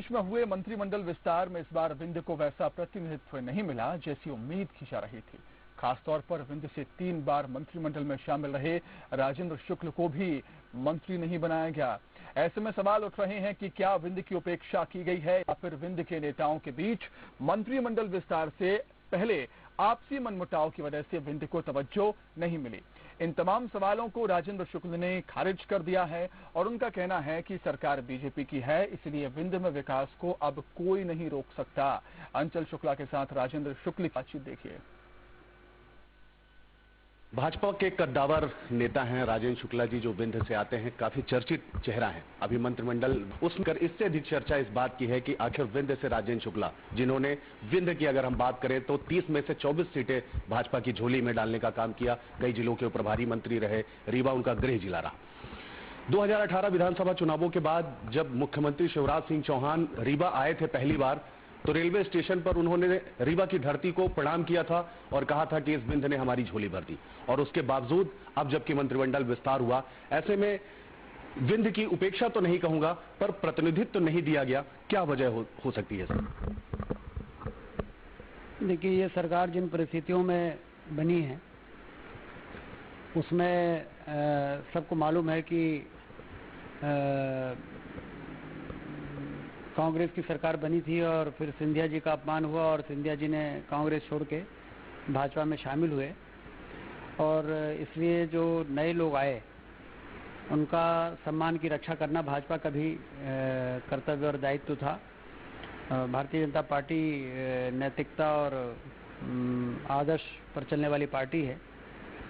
प्रदेश में हुए मंत्रिमंडल विस्तार में इस बार विंध्य को वैसा प्रतिनिधित्व नहीं मिला जैसी उम्मीद की जा रही थी। खासतौर पर विंध्य से 3 बार मंत्रिमंडल में शामिल रहे राजेंद्र शुक्ल को भी मंत्री नहीं बनाया गया। ऐसे में सवाल उठ रहे हैं कि क्या विंध्य की उपेक्षा की गई है या फिर विंध्य के नेताओं के बीच मंत्रिमंडल विस्तार से पहले आपसी मनमुटाव की वजह से विंध्य को तवज्जो नहीं मिली। इन तमाम सवालों को राजेंद्र शुक्ल ने खारिज कर दिया है और उनका कहना है कि सरकार बीजेपी की है, इसलिए विंध्य में विकास को अब कोई नहीं रोक सकता। अंचल शुक्ला के साथ राजेंद्र शुक्ल की बातचीत देखिए। भाजपा के कद्दावर नेता हैं राजेंद्र शुक्ला जी, जो विंध्य से आते हैं, काफी चर्चित चेहरा है। अभी मंत्रिमंडल उसमें इससे अधिक चर्चा इस बात की है कि आखिर विंध्य से राजेंद्र शुक्ला, जिन्होंने विंध्य की अगर हम बात करें तो 30 में से 24 सीटें भाजपा की झोली में डालने का काम किया, कई जिलों के प्रभारी मंत्री रहे, रीवा उनका गृह जिला रहा। 2018 विधानसभा चुनावों के बाद जब मुख्यमंत्री शिवराज सिंह चौहान रीवा आए थे पहली बार, तो रेलवे स्टेशन पर उन्होंने रीवा की धरती को प्रणाम किया था और कहा था कि इस विंध्य ने हमारी झोली भर दी। और उसके बावजूद अब जबकि मंत्रिमंडल विस्तार हुआ, ऐसे में विंध्य की उपेक्षा तो नहीं कहूंगा, पर प्रतिनिधित्व तो नहीं दिया गया। क्या वजह हो सकती है सर? देखिए, ये सरकार जिन परिस्थितियों में बनी है उसमें सबको मालूम है कि कांग्रेस की सरकार बनी थी और फिर सिंधिया जी का अपमान हुआ और सिंधिया जी ने कांग्रेस छोड़ के भाजपा में शामिल हुए। और इसलिए जो नए लोग आए उनका सम्मान की रक्षा करना भाजपा का भी कर्तव्य और दायित्व था। भारतीय जनता पार्टी नैतिकता और आदर्श पर चलने वाली पार्टी है,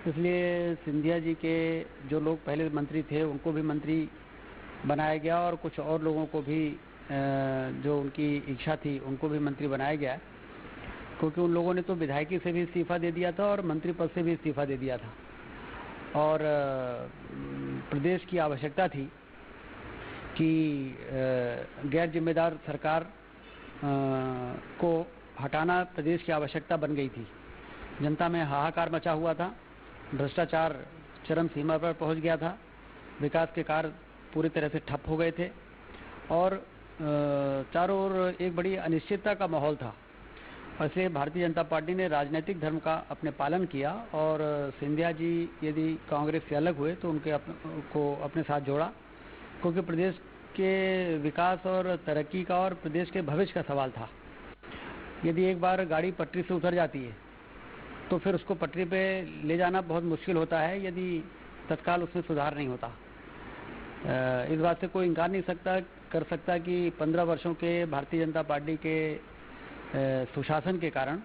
इसलिए सिंधिया जी के जो लोग पहले मंत्री थे उनको भी मंत्री बनाया गया और कुछ और लोगों को भी जो उनकी इच्छा थी उनको भी मंत्री बनाया गया, क्योंकि उन लोगों ने तो विधायकी से भी इस्तीफा दे दिया था और मंत्री पद से भी इस्तीफा दे दिया था। और प्रदेश की आवश्यकता थी कि गैर जिम्मेदार सरकार को हटाना प्रदेश की आवश्यकता बन गई थी। जनता में हाहाकार मचा हुआ था, भ्रष्टाचार चरम सीमा पर पहुंच गया था, विकास के कार्य पूरी तरह से ठप हो गए थे और चारों ओर एक बड़ी अनिश्चितता का माहौल था। वैसे भारतीय जनता पार्टी ने राजनीतिक धर्म का अपने पालन किया और सिंधिया जी यदि कांग्रेस से अलग हुए तो उनके को अपने साथ जोड़ा, क्योंकि प्रदेश के विकास और तरक्की का और प्रदेश के भविष्य का सवाल था। यदि एक बार गाड़ी पटरी से उतर जाती है तो फिर उसको पटरी पे ले जाना बहुत मुश्किल होता है यदि तत्काल उसमें सुधार नहीं होता। इस बात से कोई इनकार नहीं कर सकता कि 15 वर्षों के भारतीय जनता पार्टी के सुशासन के कारण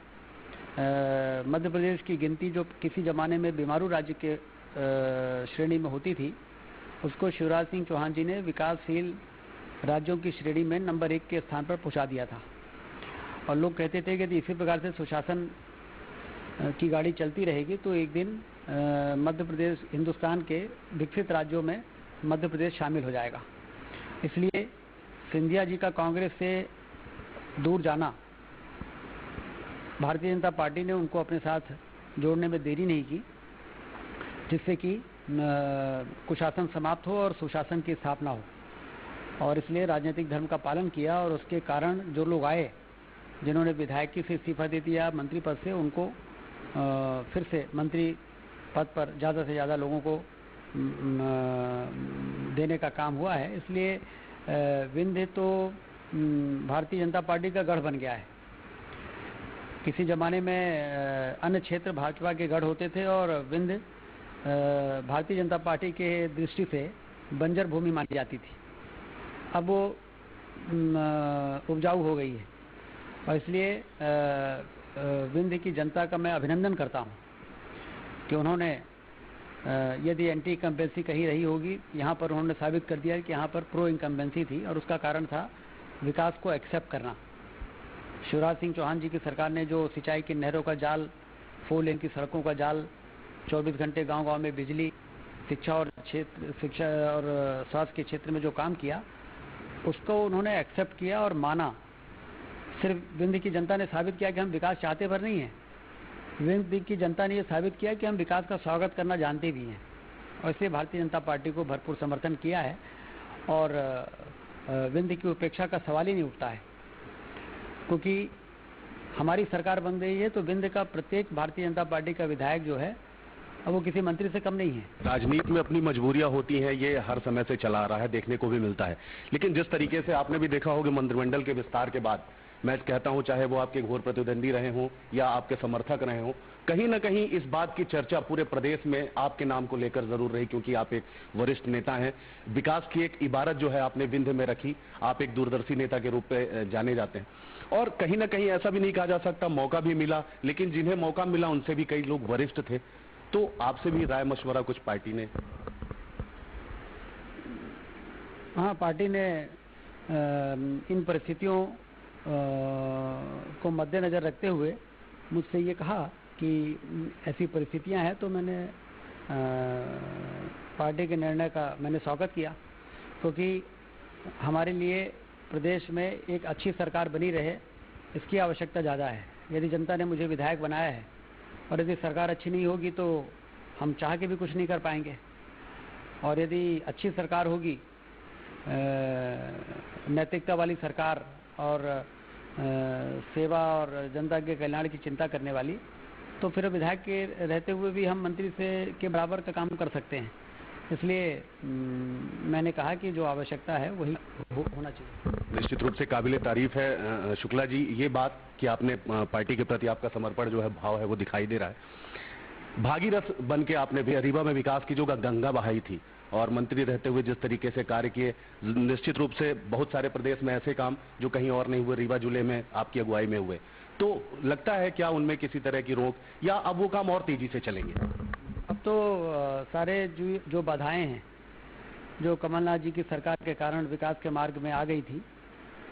मध्य प्रदेश की गिनती जो किसी जमाने में बीमारू राज्य के श्रेणी में होती थी, उसको शिवराज सिंह चौहान जी ने विकासशील राज्यों की श्रेणी में नंबर 1 के स्थान पर पहुंचा दिया था। और लोग कहते थे कि यदि इसी प्रकार से सुशासन की गाड़ी चलती रहेगी तो एक दिन मध्य प्रदेश हिंदुस्तान के विकसित राज्यों में मध्य प्रदेश शामिल हो जाएगा। इसलिए सिंधिया जी का कांग्रेस से दूर जाना, भारतीय जनता पार्टी ने उनको अपने साथ जोड़ने में देरी नहीं की, जिससे कि कुशासन समाप्त हो और सुशासन की स्थापना हो। और इसलिए राजनीतिक धर्म का पालन किया और उसके कारण जो लोग आए जिन्होंने विधायकी से इस्तीफा दे दिया मंत्री पद से, उनको फिर से मंत्री पद पर ज़्यादा से ज़्यादा लोगों को देने का काम हुआ है। इसलिए विंध्य तो भारतीय जनता पार्टी का गढ़ बन गया है। किसी जमाने में अन्य क्षेत्र भाजपा के गढ़ होते थे और विंध्य भारतीय जनता पार्टी के दृष्टि से बंजर भूमि मानी जाती थी। अब वो उपजाऊ हो गई है और इसलिए विंध्य की जनता का मैं अभिनंदन करता हूँ कि उन्होंने यदि एंटी इनकम्बेंसी कहीं रही होगी, यहाँ पर उन्होंने साबित कर दिया कि यहाँ पर प्रो इनकम्बेंसी थी और उसका कारण था विकास को एक्सेप्ट करना। शिवराज सिंह चौहान जी की सरकार ने जो सिंचाई की नहरों का जाल, 4 लेन की सड़कों का जाल, 24 घंटे गांव-गांव में बिजली, शिक्षा और स्वास्थ्य के क्षेत्र में जो काम किया, उसको उन्होंने एक्सेप्ट किया और माना। सिर्फ विंध्य की जनता ने साबित किया कि हम विकास चाहते पर नहीं है, विंध्य की जनता ने यह साबित किया कि हम विकास का स्वागत करना जानते भी हैं और इसलिए भारतीय जनता पार्टी को भरपूर समर्थन किया है। और विंध्य की उपेक्षा का सवाल ही नहीं उठता है, क्योंकि हमारी सरकार बन रही है तो विंध्य का प्रत्येक भारतीय जनता पार्टी का विधायक जो है अब वो किसी मंत्री से कम नहीं है। राजनीति में अपनी मजबूरियां होती हैं, ये हर समय से चला आ रहा है, देखने को भी मिलता है। लेकिन जिस तरीके से आपने भी देखा होगा मंत्रिमंडल के विस्तार के बाद, मैं कहता हूं चाहे वो आपके घोर प्रतिद्वंदी रहे हों या आपके समर्थक रहे हों, कहीं ना कहीं इस बात की चर्चा पूरे प्रदेश में आपके नाम को लेकर जरूर रही, क्योंकि आप एक वरिष्ठ नेता हैं। विकास की एक इबारत जो है आपने विंध्य में रखी, आप एक दूरदर्शी नेता के रूप में जाने जाते हैं। और कहीं ना कहीं ऐसा भी नहीं कहा जा सकता, मौका भी मिला, लेकिन जिन्हें मौका मिला उनसे भी कई लोग वरिष्ठ थे। तो आपसे भी राय मशवरा कुछ पार्टी ने? हाँ, पार्टी ने इन परिस्थितियों को मद्देनजर रखते हुए मुझसे ये कहा कि ऐसी परिस्थितियां हैं, तो मैंने पार्टी के निर्णय का मैंने स्वागत किया, क्योंकि हमारे लिए प्रदेश में एक अच्छी सरकार बनी रहे इसकी आवश्यकता ज़्यादा है। यदि जनता ने मुझे विधायक बनाया है और यदि सरकार अच्छी नहीं होगी तो हम चाह के भी कुछ नहीं कर पाएंगे, और यदि अच्छी सरकार होगी, नैतिकता वाली सरकार और सेवा और जनता के कल्याण की चिंता करने वाली, तो फिर विधायक के रहते हुए भी हम मंत्री से के बराबर का काम कर सकते हैं। इसलिए मैंने कहा कि जो आवश्यकता है वही होना चाहिए। निश्चित रूप से काबिले तारीफ है शुक्ला जी, ये बात कि आपने पार्टी के प्रति आपका समर्पण जो है, भाव है, वो दिखाई दे रहा है। भागीरथ बन के आपने भी रीवा में विकास की जो गंगा बहाई थी, और मंत्री रहते हुए जिस तरीके से कार्य किए, निश्चित रूप से बहुत सारे प्रदेश में ऐसे काम जो कहीं और नहीं हुए, रीवा जिले में आपकी अगुवाई में हुए। तो लगता है क्या उनमें किसी तरह की रोक, या अब वो काम और तेजी से चलेंगे? अब तो सारे जो बाधाएं हैं जो कमलनाथ जी की सरकार के कारण विकास के मार्ग में आ गई थी,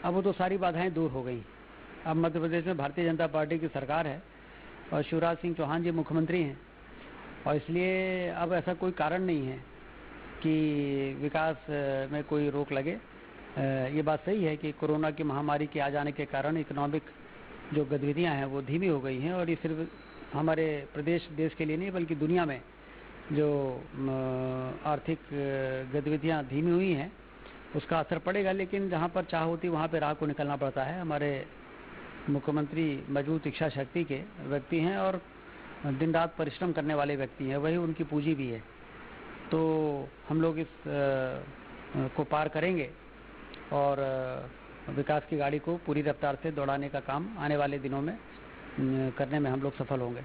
अब वो तो सारी बाधाएं दूर हो गई। अब मध्य प्रदेश में भारतीय जनता पार्टी की सरकार है और शिवराज सिंह चौहान जी मुख्यमंत्री हैं, और इसलिए अब ऐसा कोई कारण नहीं है कि विकास में कोई रोक लगे। ये बात सही है कि कोरोना की महामारी के आ जाने के कारण इकोनॉमिक जो गतिविधियां हैं वो धीमी हो गई हैं, और ये सिर्फ हमारे देश के लिए नहीं बल्कि दुनिया में जो आर्थिक गतिविधियां धीमी हुई हैं उसका असर पड़ेगा। लेकिन जहां पर चाह होती वहां पर राह को निकलना पड़ता है। हमारे मुख्यमंत्री मजबूत इच्छा शक्ति के व्यक्ति हैं और दिन रात परिश्रम करने वाले व्यक्ति हैं, वही उनकी पूंजी भी है। तो हम लोग इस को पार करेंगे और विकास की गाड़ी को पूरी रफ्तार से दौड़ाने का काम आने वाले दिनों में करने में हम लोग सफल होंगे।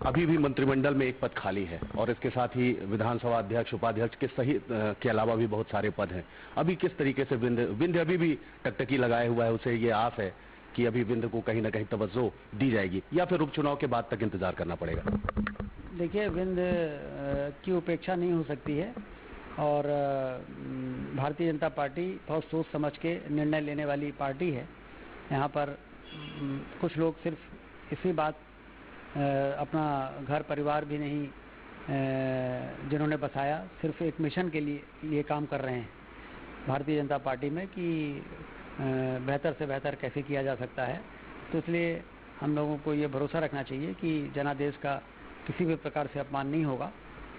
अभी भी मंत्रिमंडल में एक पद खाली है, और इसके साथ ही विधानसभा अध्यक्ष, उपाध्यक्ष के सहित के अलावा भी बहुत सारे पद हैं। अभी किस तरीके से विंध्य अभी भी टकटकी लगाए हुआ है, उसे ये आस है कि अभी विंध्य को कहीं ना कहीं तवज्जो दी जाएगी, या फिर उपचुनाव के बाद तक इंतजार करना पड़ेगा? देखिए, विंध्य की उपेक्षा नहीं हो सकती है, और भारतीय जनता पार्टी बहुत सोच समझ के निर्णय लेने वाली पार्टी है। यहाँ पर कुछ लोग सिर्फ इसी बात अपना घर परिवार भी नहीं जिन्होंने बसाया, सिर्फ एक मिशन के लिए काम कर रहे हैं भारतीय जनता पार्टी में कि बेहतर से बेहतर कैसे किया जा सकता है। तो इसलिए हम लोगों को ये भरोसा रखना चाहिए कि जनादेश का किसी भी प्रकार से अपमान नहीं होगा,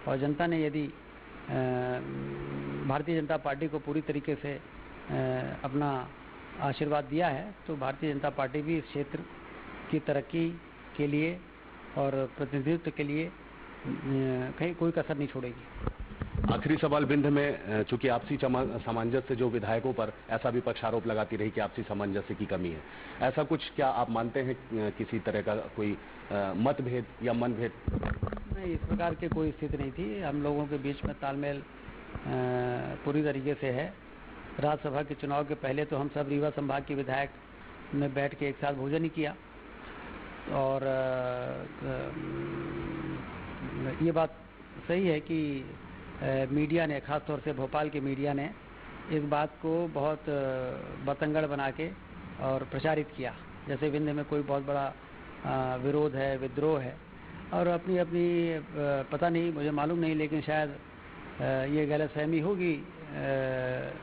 और जनता ने यदि भारतीय जनता पार्टी को पूरी तरीके से अपना आशीर्वाद दिया है तो भारतीय जनता पार्टी भी इस क्षेत्र की तरक्की के लिए और प्रतिनिधित्व के लिए कहीं कोई कसर नहीं छोड़ेगी। आखिरी सवाल विंध्य में, चूंकि आपसी सामंजस्य जो विधायकों पर ऐसा भी पक्षारोप लगाती रही कि आपसी सामंजस्य की कमी है, ऐसा कुछ क्या आप मानते हैं किसी तरह का कोई मतभेद या मनभेद? नहीं, इस प्रकार की कोई स्थिति नहीं थी। हम लोगों के बीच में तालमेल पूरी तरीके से है। राज्यसभा के चुनाव के पहले तो हम सब रीवा संभाग के विधायक ने बैठ के एक साथ भोजन ही किया, और ये बात सही है कि मीडिया ने, खासतौर से भोपाल के मीडिया ने इस बात को बहुत बतंगड़ बना के और प्रचारित किया, जैसे विंध्य में कोई बहुत बड़ा विरोध है, विद्रोह है, और अपनी अपनी पता नहीं, मुझे मालूम नहीं, लेकिन शायद ये गलतफहमी होगी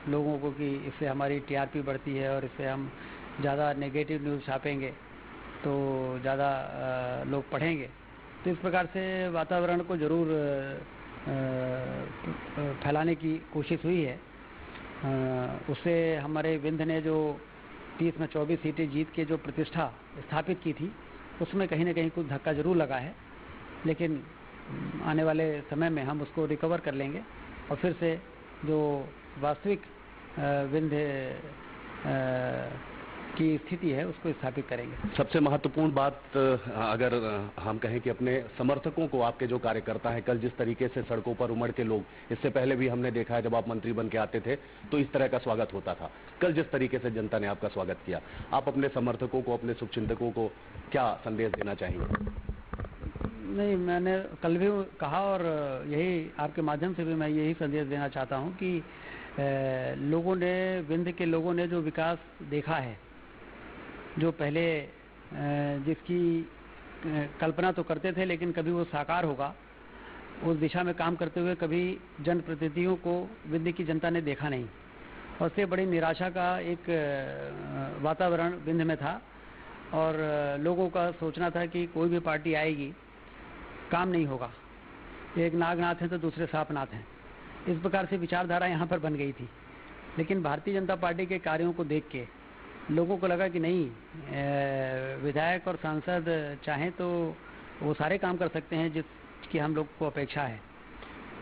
लोगों को कि इससे हमारी टीआरपी बढ़ती है और इससे हम ज़्यादा नेगेटिव न्यूज़ छापेंगे तो ज़्यादा लोग पढ़ेंगे। तो इस प्रकार से वातावरण को जरूर फैलाने की कोशिश हुई है, उससे हमारे विंध्य ने जो 30 में 24 सीटें जीत के जो प्रतिष्ठा स्थापित की थी, उसमें कहीं ना कहीं कुछ धक्का जरूर लगा है, लेकिन आने वाले समय में हम उसको रिकवर कर लेंगे और फिर से जो वास्तविक विंध्य की स्थिति है उसको स्थापित करेंगे। सबसे महत्वपूर्ण बात अगर हम कहें कि अपने समर्थकों को, आपके जो कार्यकर्ता हैं, कल जिस तरीके से सड़कों पर उमड़ के लोग, इससे पहले भी हमने देखा है जब आप मंत्री बन के आते थे तो इस तरह का स्वागत होता था, कल जिस तरीके से जनता ने आपका स्वागत किया, आप अपने समर्थकों को, अपने शुभचिंतकों को क्या संदेश देना चाहेंगे? नहीं, मैंने कल भी कहा और यही आपके माध्यम से भी मैं यही संदेश देना चाहता हूँ कि लोगों ने, विंध्य के लोगों ने जो विकास देखा है, जो पहले जिसकी कल्पना तो करते थे लेकिन कभी वो साकार होगा, उस दिशा में काम करते हुए कभी जनप्रतिनिधियों को विंध्य की जनता ने देखा नहीं और उससे बड़ी निराशा का एक वातावरण विंध्य में था और लोगों का सोचना था कि कोई भी पार्टी आएगी काम नहीं होगा, एक नागनाथ हैं तो दूसरे सांपनाथ हैं, इस प्रकार से विचारधारा यहाँ पर बन गई थी। लेकिन भारतीय जनता पार्टी के कार्यों को देख के लोगों को लगा कि नहीं, विधायक और सांसद चाहें तो वो सारे काम कर सकते हैं जिसकी हम लोग को अपेक्षा है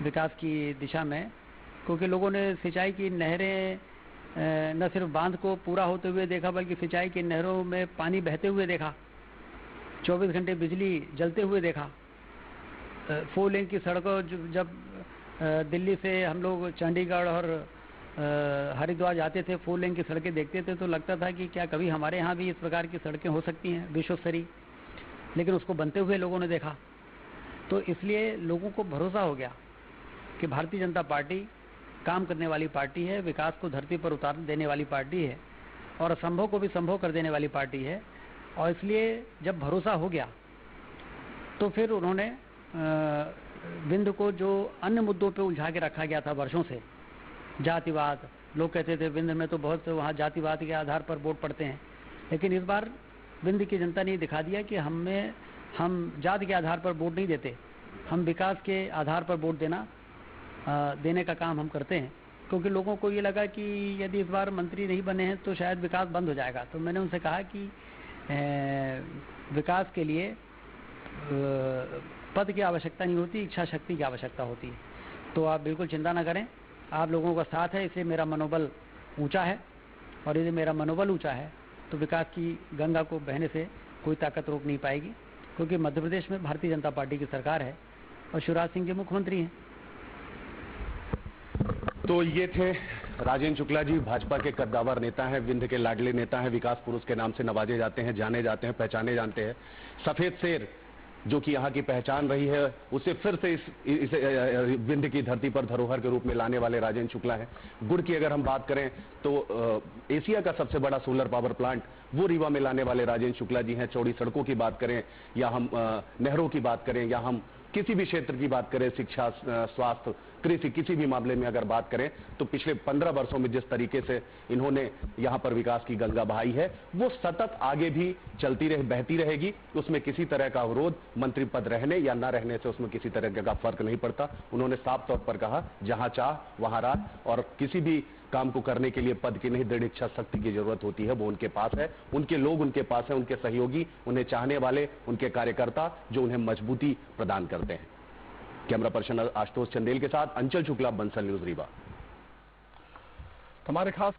विकास की दिशा में, क्योंकि लोगों ने सिंचाई की नहरें न सिर्फ बांध को पूरा होते हुए देखा बल्कि सिंचाई की नहरों में पानी बहते हुए देखा, 24 घंटे बिजली जलते हुए देखा, 4 लेन की सड़कों, जब दिल्ली से हम लोग चंडीगढ़ और हरिद्वार जाते थे, 4 लेन की सड़कें देखते थे तो लगता था कि क्या कभी हमारे यहाँ भी इस प्रकार की सड़कें हो सकती हैं विश्व स्तरीय, लेकिन उसको बनते हुए लोगों ने देखा। तो इसलिए लोगों को भरोसा हो गया कि भारतीय जनता पार्टी काम करने वाली पार्टी है, विकास को धरती पर उतार देने वाली पार्टी है और असंभव को भी संभव कर देने वाली पार्टी है। और इसलिए जब भरोसा हो गया तो फिर उन्होंने विंध्य को जो अन्य मुद्दों पे उलझा के रखा गया था वर्षों से, जातिवाद, लोग कहते थे विंध्य में तो बहुत वहाँ जातिवाद के आधार पर वोट पड़ते हैं, लेकिन इस बार विंध्य की जनता ने दिखा दिया कि हम जाति के आधार पर वोट नहीं देते, हम विकास के आधार पर वोट देने का काम हम करते हैं। क्योंकि लोगों को ये लगा कि यदि इस बार मंत्री नहीं बने हैं तो शायद विकास बंद हो जाएगा। तो मैंने उनसे कहा कि विकास के लिए पद की आवश्यकता नहीं होती, इच्छा शक्ति की आवश्यकता होती है। तो आप बिल्कुल चिंता न करें, आप लोगों का साथ है, इसलिए मेरा मनोबल ऊंचा है और यदि मेरा मनोबल ऊंचा है तो विकास की गंगा को बहने से कोई ताकत रोक नहीं पाएगी, क्योंकि मध्य प्रदेश में भारतीय जनता पार्टी की सरकार है और शिवराज सिंह जी मुख्यमंत्री हैं। तो ये थे राजेंद्र शुक्ला जी, भाजपा के कद्दावर नेता हैं, विंध्य के लाडले नेता हैं, विकास पुरुष के नाम से नवाजे जाते हैं, जाने जाते हैं, पहचाने जानते हैं। सफेद शेर जो कि यहाँ की पहचान रही है, उसे फिर से इस विंध्य की धरती पर धरोहर के रूप में लाने वाले राजेंद्र शुक्ला हैं। गुड़ की अगर हम बात करें तो एशिया का सबसे बड़ा सोलर पावर प्लांट वो रीवा में लाने वाले राजेंद्र शुक्ला जी हैं। चौड़ी सड़कों की बात करें या हम नहरों की बात करें या हम किसी भी क्षेत्र की बात करें, शिक्षा, स्वास्थ्य, कृषि, किसी भी मामले में अगर बात करें तो पिछले 15 वर्षों में जिस तरीके से इन्होंने यहां पर विकास की गंगा बहाई है वो सतत आगे भी चलती बहती रहेगी। उसमें किसी तरह का अवरोध, मंत्री पद रहने या न रहने से उसमें किसी तरह का फर्क नहीं पड़ता। उन्होंने साफ तौर पर कहा जहां चाह वहां राह, और किसी भी काम को करने के लिए पद की नहीं दृढ़ इच्छा शक्ति की जरूरत होती है, वो उनके पास है, उनके लोग उनके पास है, उनके सहयोगी, उन्हें चाहने वाले, उनके कार्यकर्ता जो उन्हें मजबूती प्रदान करते हैं। कैमरा पर्सन आशुतोष चंदेल के साथ अंचल शुक्ला, बंसल न्यूज रीवा। हमारे खास